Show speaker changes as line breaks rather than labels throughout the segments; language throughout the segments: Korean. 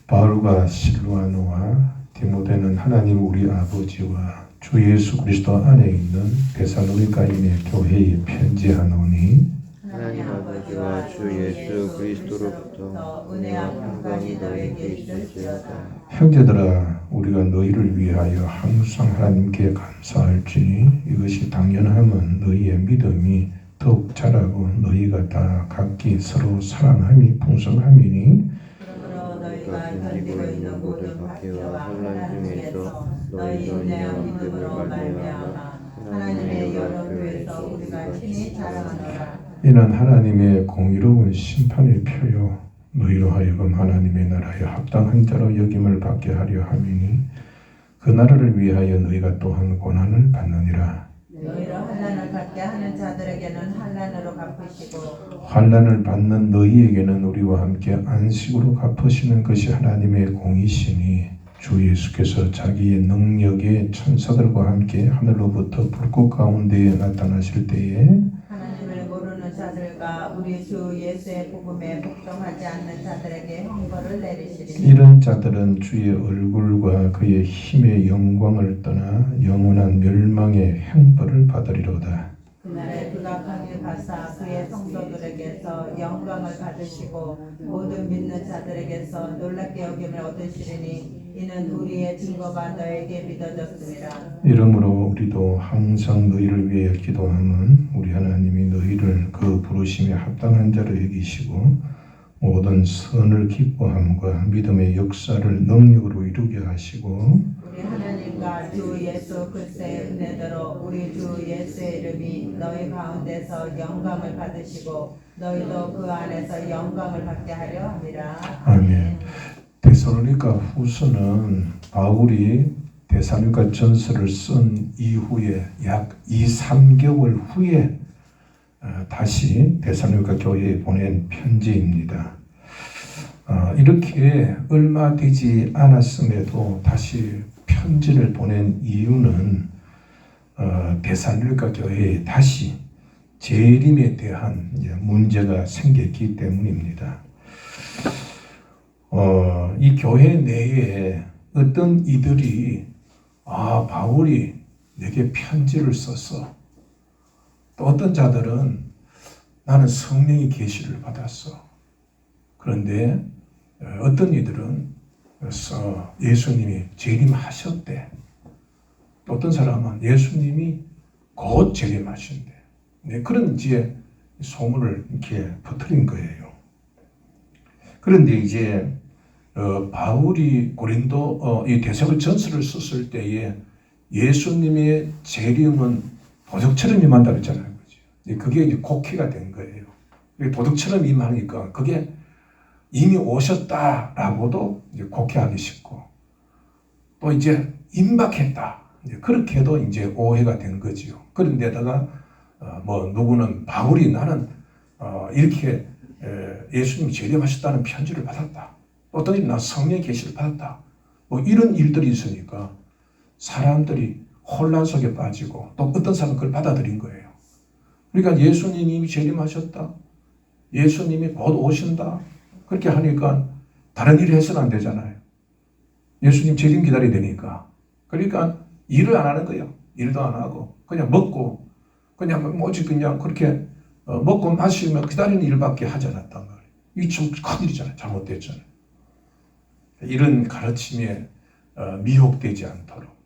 바울과 실로아노와 디모데는 하나님 우리 아버지와 주 예수 그리스도 안에 있는 데살로니가인의 교회에 편지하노니
하나님 아버지와 주 예수 그리스도로부터 은혜와 평강이 너희에게 있을지어다.
형제들아 우리가 너희를 위하여 항상 하나님께 감사할지니 이것이 당연함은 너희의 믿음이 더욱 자라고 너희가 다 각기 서로 사랑함이 풍성함이니
너희가 견디고 있는 모든 박해와 혼란 중에서 너희 인내와 믿음으로 말미암아 하나님의 여러 교회에서 우리가 친히 자랑하노라.
이는 하나님의 공의로운 심판의 표요 너희로 하여금 하나님의 나라에 합당한 자로 여김을 받게 하려 함이니 그 나라를 위하여 너희가 또한 고난을 받느니라.
너희로 환난을 받게 하는 자들에게는 환난으로 갚으시고
환난을 받는 너희에게는 우리와 함께 안식으로 갚으시는 것이 하나님의 공이시니 주 예수께서 자기의 능력의 천사들과 함께 하늘로부터 불꽃 가운데에 나타나실 때에
하나님을 모르는 자들과 우리 주 예수의 복음에 복종하지 않는 자들에게 형벌을 내리시리니
이런 자들은 주의 얼굴과 그의 힘의 영광을 떠나 영원한 멸망의 형벌을 받으리로다.
그날에 그가 강에 가사 그의 성도들에게서 영광을 받으시고 모든 믿는 자들에게서 놀랍게 여김을 얻으시리니 이는 우리의 증거가 너에게 믿어졌습니다.
이러므로 우리도 항상 너희를 위해 기도함은 우리 하나님이 너희를 그 부르심에 합당한 자로 여기시고 모든 선을 기뻐함과 믿음의 역사를 능력으로 이루게 하시고
우리 하나님과 주 예수 그리스도의 은혜대로 우리 주 예수의 이름이 너희 가운데서 영광을 받으시고 너희도 그 안에서 영광을 받게 하려 함이라.
아멘. 데살로니가 후서는 바울이 데살로니가 전서를 쓴 이후에 약 2-3개월 후에 다시 데살로니가 교회에 보낸 편지입니다. 이렇게 얼마 되지 않았음에도 다시 편지를 보낸 이유는 데살로니가 교회에 다시 재림에 대한 문제가 생겼기 때문입니다. 이 교회 내에 어떤 이들이 바울이 내게 편지를 썼어. 또 어떤 자들은 나는 성령의 계시를 받았어. 그런데 어떤 이들은 예수님이 재림하셨대. 또 어떤 사람은 예수님이 곧 재림하신대. 그런 이제 소문을 이렇게 퍼뜨린 거예요. 그런데 이제 바울이 고린도 이 데살로니가 전서를 썼을 때에 예수님의 재림은 도둑처럼 임한다 그랬잖아요. 그게 이제 곡해가 된 거예요. 도둑처럼 임하니까 그게 이미 오셨다라고도 이제 곡해하기 쉽고 또 이제 임박했다. 그렇게도 이제 오해가 된 거지요. 그런데다가 누구는 바울이 나는 이렇게 예수님이 재림하셨다는 편지를 받았다. 어떤 일이 나 성령의 계시를 받았다. 이런 일들이 있으니까 사람들이 혼란 속에 빠지고 또 어떤 사람은 그걸 받아들인 거예요. 그러니까 예수님이 이미 재림하셨다. 예수님이 곧 오신다. 그렇게 하니까 다른 일을 해서는 안 되잖아요. 예수님 재림 기다려야 되니까. 그러니까 일을 안 하는 거예요. 일도 안 하고 그냥 먹고 그냥 오직 그냥 그렇게 먹고 마시면 기다리는 일밖에 하지 않았단 말이에요. 이게 좀 큰일이잖아요. 잘못됐잖아요. 이런 가르침에 미혹되지 않도록.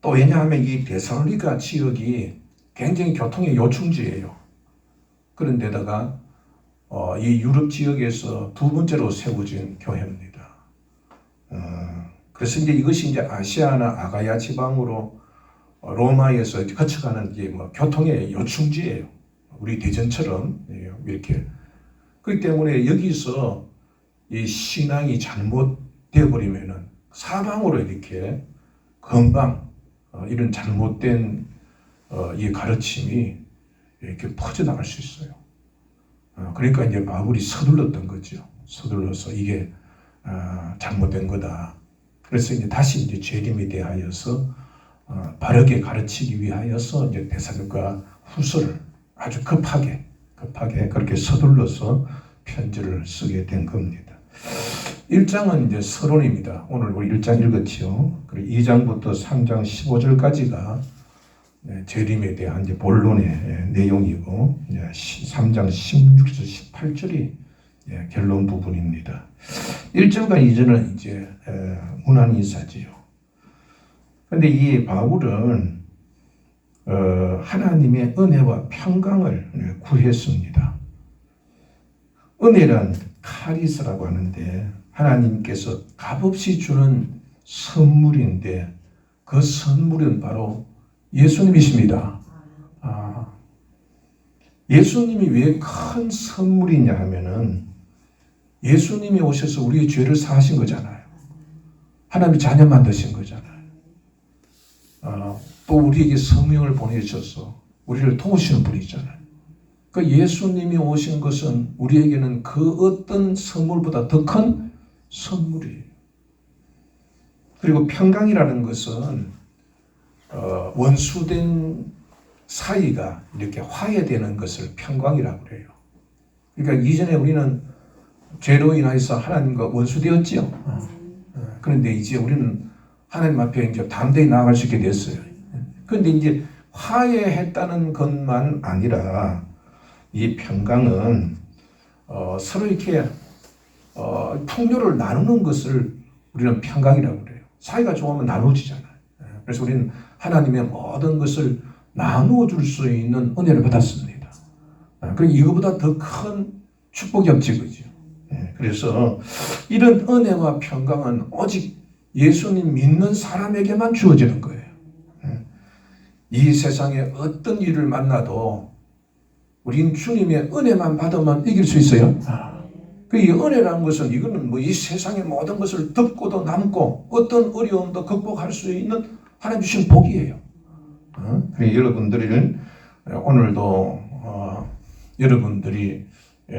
또 왜냐하면 이 데살로니가 지역이 굉장히 교통의 요충지예요. 그런데다가 이 유럽 지역에서 두 번째로 세워진 교회입니다. 그래서 이것이 이제 아시아나 아가야 지방으로 로마에서 거쳐가는 게 교통의 요충지예요. 우리 대전처럼 이렇게. 그렇기 때문에 여기서 이 신앙이 잘못되어 버리면은 사방으로 이렇게 금방 이런 잘못된 이 가르침이 이렇게 퍼져나갈 수 있어요. 그러니까 이제 바울이 서둘렀던 거죠. 서둘러서 이게 잘못된 거다. 그래서 이제 다시 이제 재림에 대하여서 바르게 가르치기 위하여서 이제 데살로니가 후서를 아주 급하게 그렇게 서둘러서 편지를 쓰게 된 겁니다. 1장은 이제 서론입니다. 오늘 우리 1장 읽었지요. 그리고 2장부터 3장 15절까지가 재림에 대한 이제 본론의 내용이고, 이제 3장 16절 18절이 결론 부분입니다. 1절과 2절은 이제 문안 인사지요. 그런데 이 바울은 하나님의 은혜와 평강을 구했습니다. 은혜란 카리스라고 하는데 하나님께서 값없이 주는 선물인데 그 선물은 바로 예수님이십니다. 예수님이 왜 큰 선물이냐 하면은 예수님이 오셔서 우리의 죄를 사하신 거잖아요. 하나님이 자녀 만드신 거잖아요. 또 우리에게 성령을 보내주셔서 우리를 도우시는 분이잖아요. 그 예수님이 오신 것은 우리에게는 그 어떤 선물보다 더 큰 선물이에요. 그리고 평강이라는 것은 원수된 사이가 이렇게 화해되는 것을 평강이라고 그래요. 그러니까 이전에 우리는 죄로 인해서 하나님과 원수되었지요. 그런데 이제 우리는 하나님 앞에 이제 담대히 나아갈 수 있게 됐어요. 그런데 이제 화해했다는 것만 아니라 이 평강은 서로 이렇게 풍요를 나누는 것을 우리는 평강이라고 그래요. 사이가 좋으면 나누어지잖아요. 그래서 우리는 하나님의 모든 것을 나누어 줄 수 있는 은혜를 받았습니다. 그러니까 이거보다 더 큰 축복이 없지, 그죠? 그래서 이런 은혜와 평강은 오직 예수님 믿는 사람에게만 주어지는 거예요. 이 세상에 어떤 일을 만나도 우린 주님의 은혜만 받으면 이길 수 있어요. 이 은혜라는 것은 이거는 뭐 이 세상의 모든 것을 덮고도 남고 어떤 어려움도 극복할 수 있는 하나님 주신 복이에요. 그래서 여러분들은 오늘도 여러분들이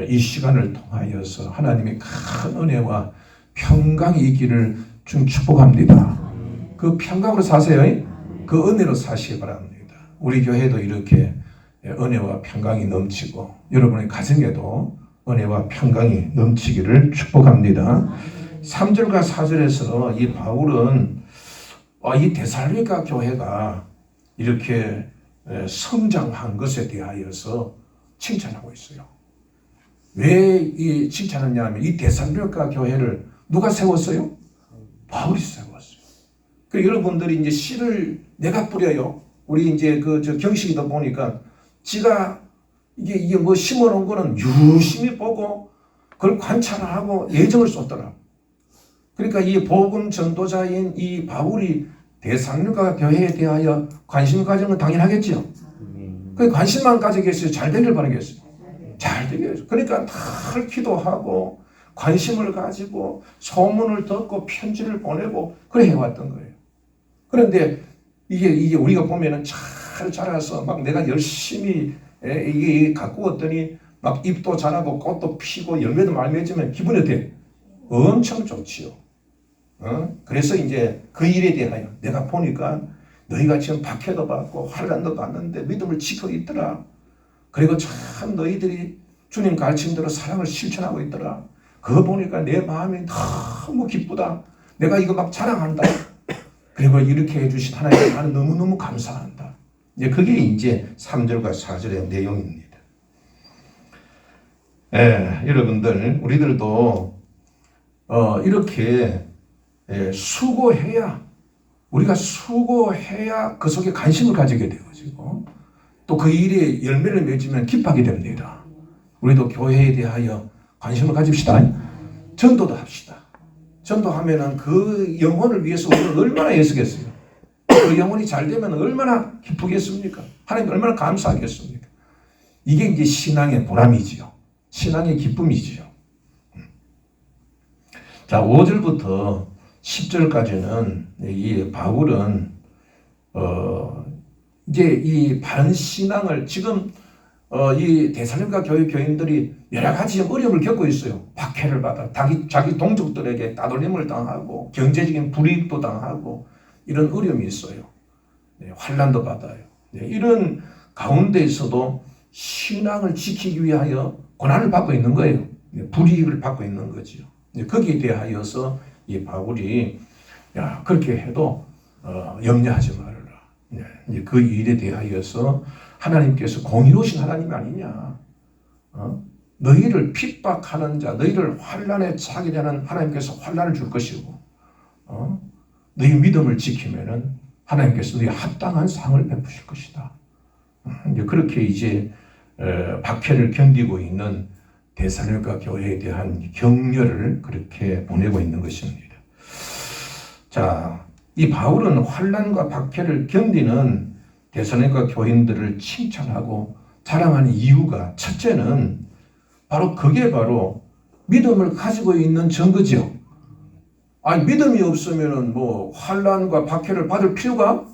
이 시간을 통하여서 하나님의 큰 은혜와 평강이 있기를 좀 축복합니다. 그 평강으로 사세요. 그 은혜로 사시기 바랍니다. 우리 교회도 이렇게 은혜와 평강이 넘치고 여러분의 가정에도 은혜와 평강이 넘치기를 축복합니다. 3절과 4절에서 이 바울은 이 데살로니가 교회가 이렇게 성장한 것에 대하여서 칭찬하고 있어요. 왜 이 칭찬하냐 하면 이 데살로니가 교회를 누가 세웠어요? 바울이 세웠어요. 그 여러분들이 이제 씨를 내가 뿌려요. 우리 이제 저 경식이다 보니까 지가 이게 뭐 심어놓은 거는 유심히 보고 그걸 관찰하고 예정을 쏟더라. 그러니까 이 복음 전도자인 이 바울이 데살로니가 교회에 대하여 관심을 가지는 건 당연하겠죠. 그 관심만 가지겠어요? 잘 되길 바라겠어요? 잘 되겠어요. 그러니까 늘 기도하고 관심을 가지고 소문을 듣고 편지를 보내고 그래 해왔던 거예요. 그런데 이게 우리가 보면은 잘 자라서 막 내가 열심히 이게 가꾸었더니 막 잎도 자라고 꽃도 피고 열매도 많이 맺으면 기분이 어때요? 엄청 좋지요. 그래서 이제 그 일에 대하여 내가 보니까 너희가 지금 박해도 받고 환난도 받는데 믿음을 지키고 있더라. 그리고 참 너희들이 주님 가르친 대로 사랑을 실천하고 있더라. 그거 보니까 내 마음이 너무 기쁘다. 내가 이거 막 자랑한다. 그리고 이렇게 해주신 하나님께 나는 너무너무 감사한다. 이제 그게 이제 3절과 4절의 내용입니다. 여러분들, 우리들도 이렇게 수고해야, 우리가 수고해야 그 속에 관심을 가지게 되어지고 또 그 일에 열매를 맺으면 기뻐하게 됩니다. 우리도 교회에 대하여 관심을 가집시다. 전도도 합시다. 전도하면은 그 영혼을 위해서 우리는 얼마나 애쓰겠어요. 그 영혼이 잘 되면 얼마나 기쁘겠습니까? 하나님 얼마나 감사하겠습니까? 이게 이제 신앙의 보람이지요. 신앙의 기쁨이지요. 자, 5절부터 10절까지는 이 바울은 이제 이 바른 신앙을 지금 이 데살로니가 교회 교인들이 여러 가지 어려움을 겪고 있어요. 박해를 받아 자기 동족들에게 따돌림을 당하고 경제적인 불이익도 당하고 이런 어려움이 있어요. 환난도 받아요. 이런 가운데에서도 신앙을 지키기 위하여 고난을 받고 있는 거예요. 불이익을 받고 있는 거죠. 거기에 대하여서 이 바울이 야 그렇게 해도 염려하지 말아라. 이제 그 일에 대하여서 하나님께서 공의로우신 하나님이 아니냐. 너희를 핍박하는 자, 너희를 환난에 처하게 되는 하나님께서 환난을 줄 것이고, 너희 믿음을 지키면은 하나님께서 너희 합당한 상을 베푸실 것이다. 이제 그렇게 이제 박해를 견디고 있는 데살로니가 교회에 대한 격려를 그렇게 보내고 있는 것입니다. 자, 이 바울은 환난과 박해를 견디는 데살로니가 교인들을 칭찬하고 자랑하는 이유가 첫째는 그게 바로 믿음을 가지고 있는 증거죠. 아니 믿음이 없으면은 뭐 환난과 박해를 받을 필요가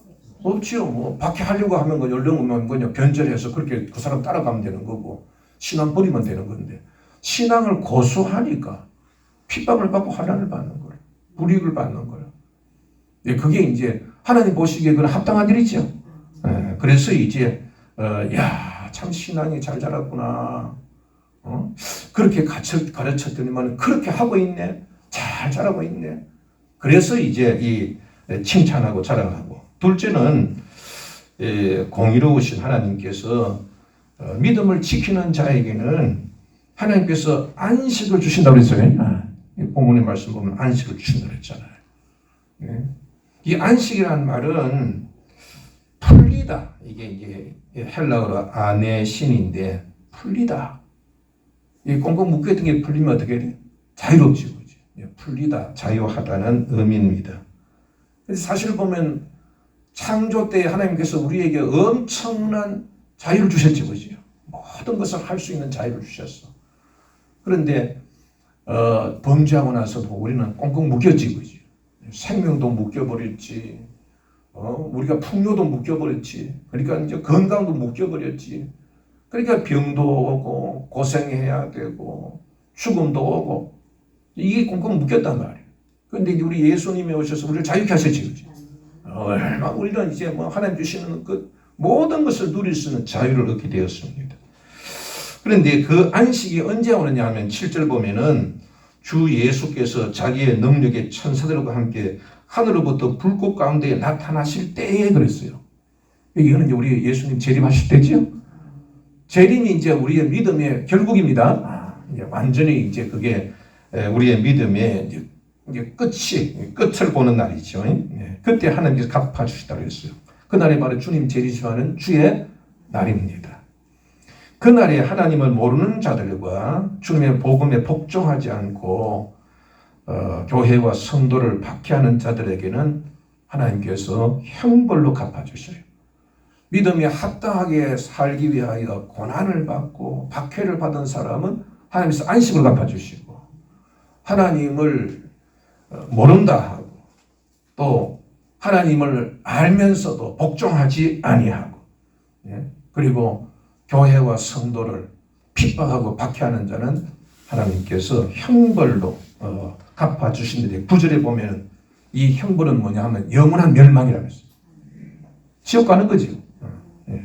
없지요. 뭐 박해하려고 하면 그 연령은 그냥 변절해서 그렇게 그 사람 따라가면 되는 거고 신앙 버리면 되는 건데 신앙을 고수하니까 핍박을 받고 환난을 받는 거예요. 불이익을 받는 거예요. 그게 이제 하나님 보시기에 그건 합당한 일이죠. 그래서 이제 야, 참 신앙이 잘 자랐구나. 그렇게 가르쳤더니만 그렇게 하고 있네. 잘 자라고 있네. 그래서 이제 이 칭찬하고 자랑하고. 둘째는 공의로우신 하나님께서 믿음을 지키는 자에게는 하나님께서 안식을 주신다고 그랬어요. 본문의 말씀 보면 안식을 주신다고 그랬잖아요. 이 안식이라는 말은 풀리다. 이게 이제 헬라어로 아네신인데 풀리다. 이 꽁꽁 묶여있던 게 풀리면 어떻게 돼? 자유롭지. 풀리다, 자유하다는 의미입니다. 사실 보면 창조 때 하나님께서 우리에게 엄청난 자유를 주셨지, 그죠? 모든 것을 할 수 있는 자유를 주셨어. 그런데 범죄하고 나서도 우리는 꽁꽁 묶였지, 그죠? 생명도 묶여버렸지, 우리가 풍요도 묶여버렸지, 그러니까 이제 건강도 묶여버렸지. 그러니까 병도 오고 고생해야 되고 죽음도 오고 이게 꽁꽁 묶였단 말이에요. 그런데 우리 예수님이 오셔서 우리를 자유케 하셨지, 그죠? 얼마 우리는 이제 뭐 하나님 주시는 그 모든 것을 누릴 수 있는 자유를 얻게 되었습니다. 그런데 그 안식이 언제 오느냐 하면 7절 보면은 주 예수께서 자기의 능력의 천사들과 함께 하늘로부터 불꽃 가운데 나타나실 때에 그랬어요. 이거는 이제 우리 예수님 재림하실 때죠. 재림이 이제 우리의 믿음의 결국입니다. 이제 완전히 이제 그게 우리의 믿음의 이제 끝을 보는 날이죠. 그때 하나님께서 갚아주시다고 했어요. 그날이 바로 주님 재림하는 주의 날입니다. 그날에 하나님을 모르는 자들과 주님의 복음에 복종하지 않고 교회와 성도를 박해하는 자들에게는 하나님께서 형벌로 갚아주셔요. 믿음이 합당하게 살기 위하여 고난을 받고 박해를 받은 사람은 하나님께서 안식을 갚아주시고 하나님을 모른다 하고 또 하나님을 알면서도 복종하지 아니하고 그리고 교회와 성도를 핍박하고 박해하는 자는 하나님께서 형벌로 갚아주시는데 9절에 보면 이 형벌은 뭐냐 하면 영원한 멸망이라고 했어요. 지옥 가는 거죠.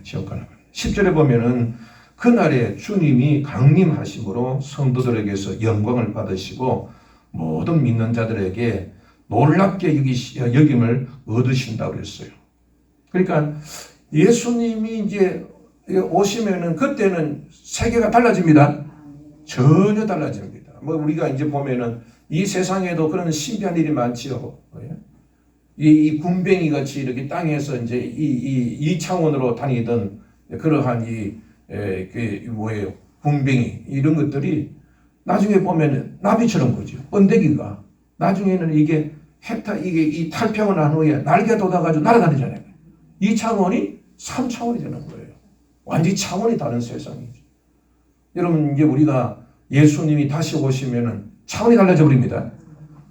지옥 가는 거예요. 10절에 보면은 그날에 주님이 강림하심으로 성도들에게서 영광을 받으시고 모든 믿는 자들에게 놀랍게 여김을 얻으신다고 그랬어요. 그러니까 예수님이 이제 오시면은 그때는 세계가 달라집니다. 전혀 달라집니다. 뭐 우리가 이제 보면은 이 세상에도 그런 신비한 일이 많지요. 이 군뱅이 같이 이렇게 땅에서 이제 이 차원으로 다니던 그러한 군뱅이 이런 것들이 나중에 보면은 나비처럼 그죠. 번데기가 나중에는 이게 이 탈평을 한 후에 날개 돋아가지고 날아다니잖아요. 이 차원이 3차원이 되는 거예요. 완전히 차원이 다른 세상이죠. 여러분 이제 우리가 예수님이 다시 오시면은 차원이 달라져 버립니다.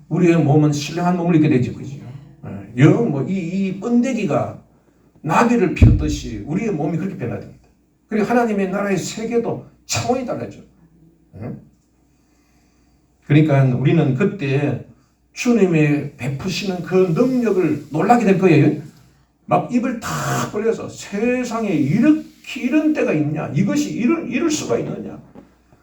우리의 몸은 신령한 몸을 입게 되지, 그죠? 이 번데기가 나비를 피웠듯이 우리의 몸이 그렇게 변화됩니다. 그리고 하나님의 나라의 세계도 차원이 달라져. 그러니까 우리는 그때 주님의 베푸시는 그 능력을 놀라게 될 거예요. 막 입을 탁 벌려서 세상에 이렇게 이런 때가 있냐? 이것이 이럴 수가 있느냐?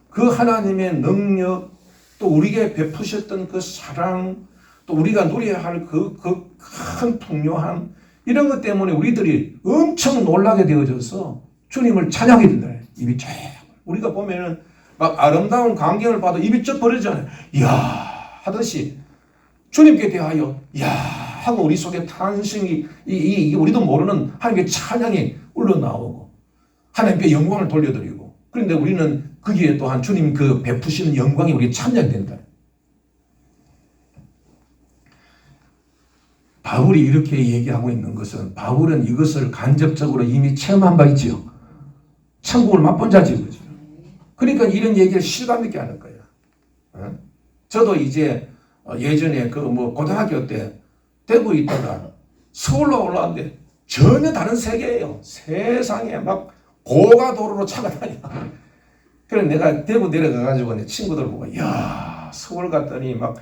그 하나님의 능력 또 또 우리에게 베푸셨던 그 사랑, 또 우리가 누려야 할 그 큰 풍요함, 이런 것 때문에 우리들이 엄청 놀라게 되어져서 주님을 찬양하게 된다. 입이 쫙. 우리가 보면은 막 아름다운 광경을 봐도 입이 쩍 벌어지잖아요. 이야 하듯이 주님께 대하여 이야 하고 우리 속에 탄성이 우리도 모르는 하나님의 찬양이 흘러나오고 하나님께 영광을 돌려드리고, 그런데 우리는 거기에 또한 주님 그 베푸시는 영광이 우리에 참여된다. 바울이 이렇게 얘기하고 있는 것은 바울은 이것을 간접적으로 이미 체험한 바 있지요. 천국을 맛본 자지 그죠. 그러니까 이런 얘기를 실감 있게 하는 거예요. 저도 이제 예전에 그 고등학교 때 대구에 있다가 서울로 올라왔는데 전혀 다른 세계예요. 세상에 막 고가도로로 차가 다녀. 그래서 내가 대구 내려가가지고 내 친구들 보고, 야 서울 갔더니 막,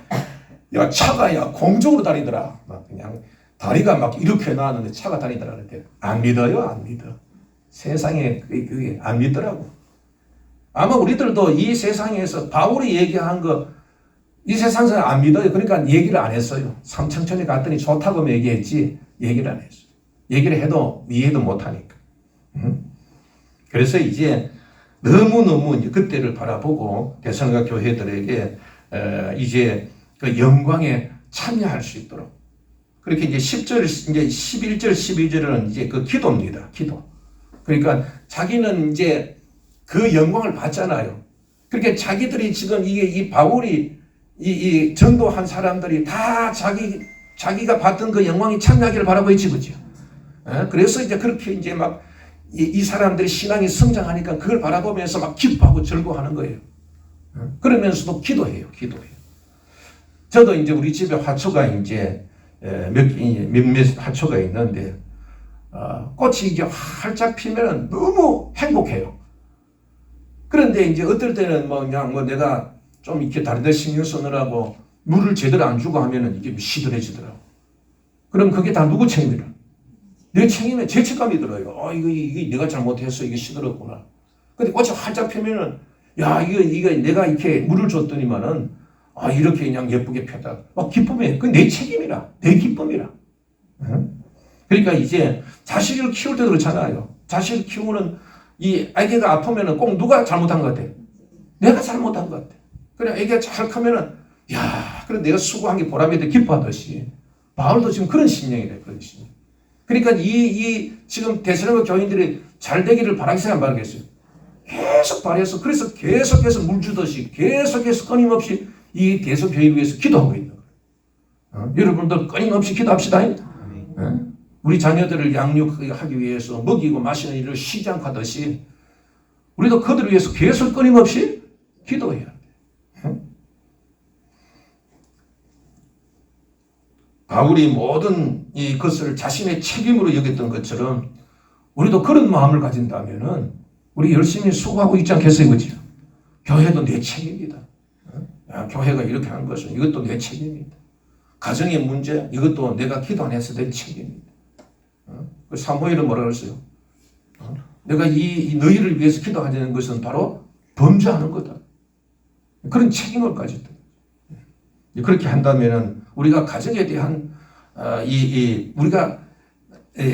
야 차가 야 공중으로 다니더라. 막 그냥 다리가 막 이렇게 나왔는데 차가 다니더라. 그랬더니 안 믿어요, 안 믿어. 세상에 그게 안 믿더라고. 아마 우리들도 이 세상에서 바울이 얘기한 거, 이 세상에서 안 믿어요. 그러니까 얘기를 안 했어요. 삼청천에 갔더니 좋다고 얘기했지 얘기를 안 했어요. 얘기를 해도 이해도 못하니까. 그래서 이제 너무너무 이제 그때를 바라보고 대선과 교회들에게 이제 그 영광에 참여할 수 있도록, 그렇게 이제 10절, 이제 11절, 12절은 이제 그 기도입니다. 기도. 그러니까 자기는 이제 그 영광을 받잖아요. 그렇게 자기들이 지금 이 바울이 이 전도한 사람들이 다 자기가 받던 그 영광이 참여하기를 바라고 있지, 그죠? 그래서 이제 그렇게 이제 막 이 사람들이 신앙이 성장하니까 그걸 바라보면서 막 기뻐하고 즐거워하는 거예요. 그러면서도 기도해요. 저도 이제 우리 집에 화초가 이제 몇몇 화초가 있는데, 꽃이 이제 활짝 피면 너무 행복해요. 그런데 이제 어떨 때는 그냥 내가 좀 이렇게 다른 데 신경 쓰느라고 물을 제대로 안 주고 하면은 이게 시들해지더라고. 그럼 그게 다 누구 책임이라? 내 책임에 죄책감이 들어요. 이거 내가 잘못했어. 이게 시들었구나. 근데 꽃이 활짝 피면은, 야, 이거 내가 이렇게 물을 줬더니만은, 이렇게 그냥 예쁘게 폈다. 막 기쁨이에요. 그게 내 책임이라. 내 기쁨이라. 그러니까 이제 자식을 키울 때도 그렇잖아요. 자식을 키우는 이 아기가 아프면은 꼭 누가 잘못한 것 같아? 내가 잘못한 것 같아. 그래, 아기가 잘 크면은, 야, 그래, 내가 수고한 게 보람이 돼 기뻐하듯이. 바울도 지금 그런 심령이래, 그런 심령. 그러니까 지금 대선과 교인들이 잘 되기를 바라겠어요, 안 바라겠어요? 계속 바라서, 그래서 계속해서 물 주듯이 계속해서 끊임없이 이 대선 교회를 위해서 기도하고 있는 거예요. 여러분들 끊임없이 기도합시다. 우리 자녀들을 양육하기 위해서 먹이고 마시는 일을 쉬지 않고 하듯이 우리도 그들을 위해서 계속 끊임없이 기도해야 돼. 바울이 모든 이것을 자신의 책임으로 여겼던 것처럼 우리도 그런 마음을 가진다면은 우리 열심히 수고하고 있지 않겠어요, 그죠? 교회도 내 책임이다. 교회가 이렇게 한 것은 이것도 내 책임이다. 가정의 문제 이것도 내가 기도 안 해서 내 책임이다. 사무엘은 뭐라 그랬어요? 내가 이 너희를 위해서 기도하는 것은 바로 범죄하는 거다. 그런 책임을 가졌다. 그렇게 한다면은 우리가 가정에 대한 우리가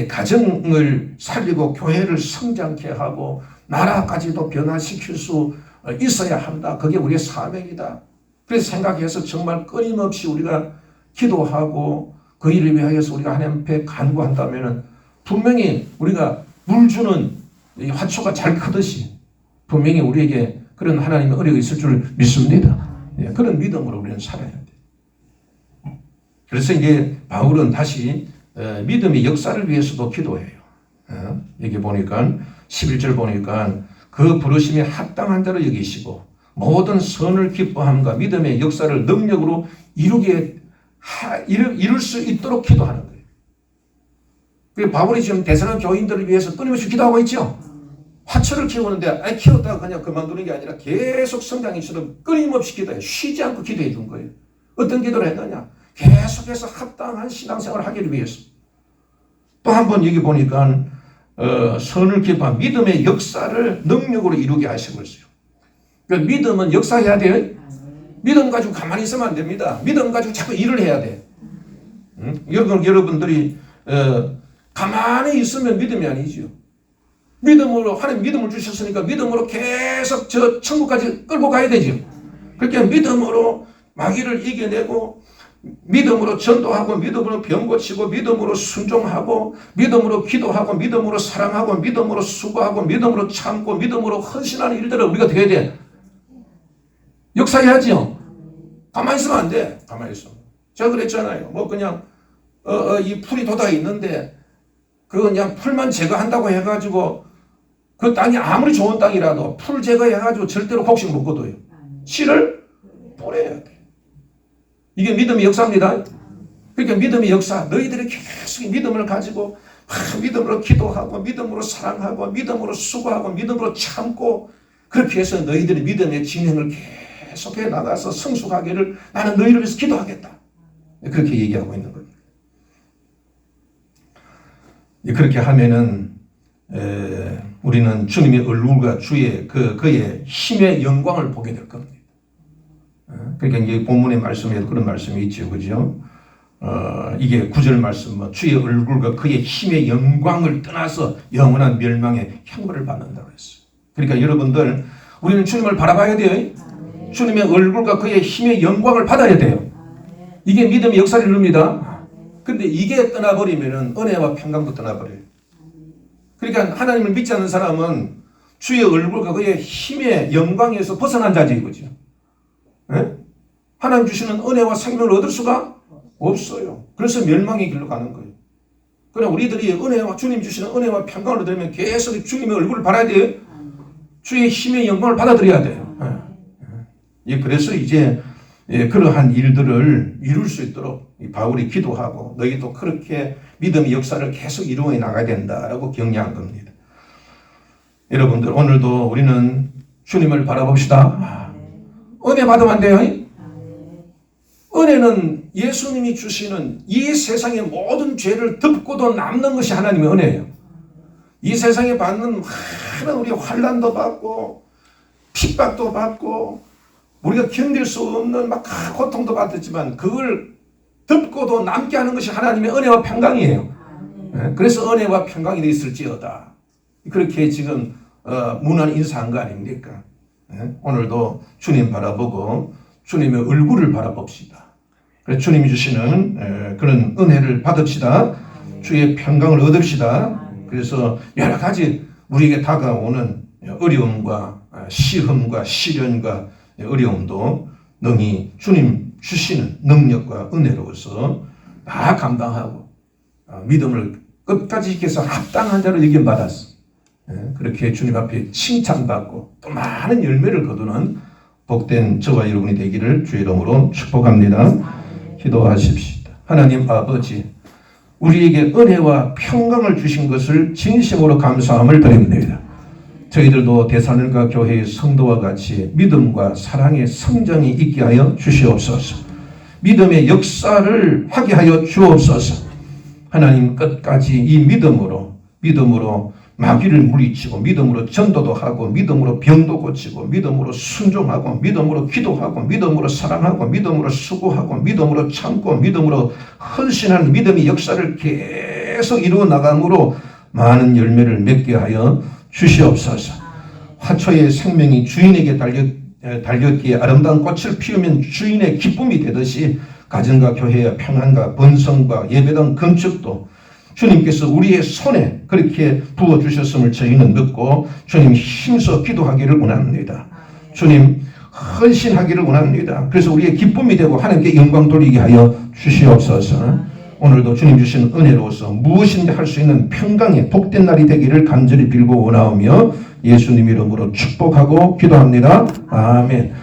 가정을 살리고 교회를 성장케 하고 나라까지도 변화시킬 수 있어야 한다. 그게 우리의 사명이다. 그래서 생각해서 정말 끊임없이 우리가 기도하고 그 일을 위하여서 우리가 하나님 앞에 간구한다면은 분명히 우리가 물 주는 이 화초가 잘 크듯이 분명히 우리에게 그런 하나님의 은혜가 있을 줄 믿습니다. 그런 믿음으로 우리는 살아야 돼. 그래서 이제 바울은 다시 믿음의 역사를 위해서도 기도해요. 여기 보니까 11절 보니까 그 부르심에 합당한 자로 여기시고 모든 선을 기뻐함과 믿음의 역사를 능력으로 이룰 수 있도록 기도하는 거예요. 그 바울이 지금 대선한 교인들을 위해서 끊임없이 기도하고 있죠. 화초를 키우는데 키웠다가 그냥 그만두는 게 아니라 계속 성장이처럼 끊임없이 기도해요. 쉬지 않고 기도해 준 거예요. 어떤 기도를 했느냐? 계속해서 합당한 신앙생활을 하기를 위해서. 또 한 번 여기 보니까 선을 기뻐한 믿음의 역사를 능력으로 이루게 하시고 있어요. 그러니까 믿음은 역사해야 돼요. 믿음 가지고 가만히 있으면 안 됩니다. 믿음 가지고 자꾸 일을 해야 돼. 여러분들이 가만히 있으면 믿음이 아니죠. 믿음으로 하나님 믿음을 주셨으니까 믿음으로 계속 저 천국까지 끌고 가야 되죠. 그렇게 믿음으로 마귀를 이겨내고 믿음으로 전도하고 믿음으로 병 고치고 믿음으로 순종하고 믿음으로 기도하고 믿음으로 사랑하고 믿음으로 수고하고 믿음으로 참고 믿음으로 헌신하는 일들을 우리가 돼야 돼. 역사해야죠. 가만히 있으면 안 돼. 가만히 있으면. 제가 그랬잖아요. 뭐 그냥 이 풀이 돋아 있는데 그 그냥 풀만 제거한다고 해가지고 그 땅이 아무리 좋은 땅이라도 풀 제거해가지고 절대로 곡식 못 거둬요. 씨를 뿌려야 돼. 이게 믿음의 역사입니다. 그러니까 믿음의 역사, 너희들이 계속 믿음을 가지고 믿음으로 기도하고 믿음으로 사랑하고 믿음으로 수고하고 믿음으로 참고 그렇게 해서 너희들의 믿음의 진행을 계속해 나가서 성숙하기를 나는 너희를 위해서 기도하겠다. 그렇게 얘기하고 있는 겁니다. 그렇게 하면은 우리는 주님의 얼굴과 주의 그의 힘의 영광을 보게 될 겁니다. 그러니까 이제 본문의 말씀에도 그런 말씀이 있죠, 그죠? 이게 9절 말씀, 뭐 주의 얼굴과 그의 힘의 영광을 떠나서 영원한 멸망의 형벌을 받는다고 했어요. 그러니까 여러분들 우리는 주님을 바라봐야 돼요. 주님의 얼굴과 그의 힘의 영광을 받아야 돼요. 이게 믿음의 역사를 이룹니다. 근데 이게 떠나버리면은 은혜와 평강도 떠나버려요. 그러니까 하나님을 믿지 않는 사람은 주의 얼굴과 그의 힘의 영광에서 벗어난 자지 이거죠. 네? 하나님 주시는 은혜와 생명을 얻을 수가 없어요. 그래서 멸망의 길로 가는 거예요. 그냥 우리들이 은혜와 주님 주시는 은혜와 평강을 얻으려면 계속 주님의 얼굴을 바라야 돼요. 주의 힘의 영광을 받아들여야 돼요. 네. 그래서 이제 그러한 일들을 이룰 수 있도록 바울이 기도하고 너희도 그렇게 믿음의 역사를 계속 이루어 나가야 된다라고 격려한 겁니다. 여러분들 오늘도 우리는 주님을 바라봅시다. 은혜 받으면 안 돼요. 은혜는 예수님이 주시는 이 세상의 모든 죄를 덮고도 남는 것이 하나님의 은혜예요. 이 세상에 받는 많은 우리 환난도 받고 핍박도 받고 우리가 견딜 수 없는 막 고통도 받았지만 그걸 덮고도 남게 하는 것이 하나님의 은혜와 평강이에요. 그래서 은혜와 평강이 있을지어다. 그렇게 지금 문안 인사한 거 아닙니까? 오늘도 주님 바라보고 주님의 얼굴을 바라봅시다. 그래서 주님이 주시는 그런 은혜를 받읍시다. 주의 평강을 얻읍시다. 그래서 여러 가지 우리에게 다가오는 어려움과 시험과 시련과 어려움도 능히 주님 주시는 능력과 은혜로서 다 감당하고 믿음을 끝까지 지켜서 합당한 자로 여김받았어. 그렇게 주님 앞에 칭찬받고 또 많은 열매를 거두는 복된 저와 여러분이 되기를 주의 이름으로 축복합니다. 기도하십시다. 하나님 아버지, 우리에게 은혜와 평강을 주신 것을 진심으로 감사함을 드립니다. 저희들도 데살로니가 교회의 성도와 같이 믿음과 사랑의 성장이 있게 하여 주시옵소서. 믿음의 역사를 하게 하여 주옵소서. 하나님 끝까지 이 믿음으로 마귀를 물리치고 믿음으로 전도도 하고 믿음으로 병도 고치고 믿음으로 순종하고 믿음으로 기도하고 믿음으로 사랑하고 믿음으로 수고하고 믿음으로 참고 믿음으로 헌신하는 믿음의 역사를 계속 이루어 나감으로 많은 열매를 맺게 하여 주시옵소서. 화초의 생명이 주인에게 달렸기에 아름다운 꽃을 피우면 주인의 기쁨이 되듯이 가정과 교회와 평안과 번성과 예배당 건축도 주님께서 우리의 손에 그렇게 부어주셨음을 저희는 믿고 주님 힘써 기도하기를 원합니다. 주님 헌신하기를 원합니다. 그래서 우리의 기쁨이 되고 하나님께 영광 돌리게 하여 주시옵소서. 오늘도 주님 주신 은혜로서 무엇인지 할 수 있는 평강의 복된 날이 되기를 간절히 빌고 원하오며 예수님 이름으로 축복하고 기도합니다. 아멘.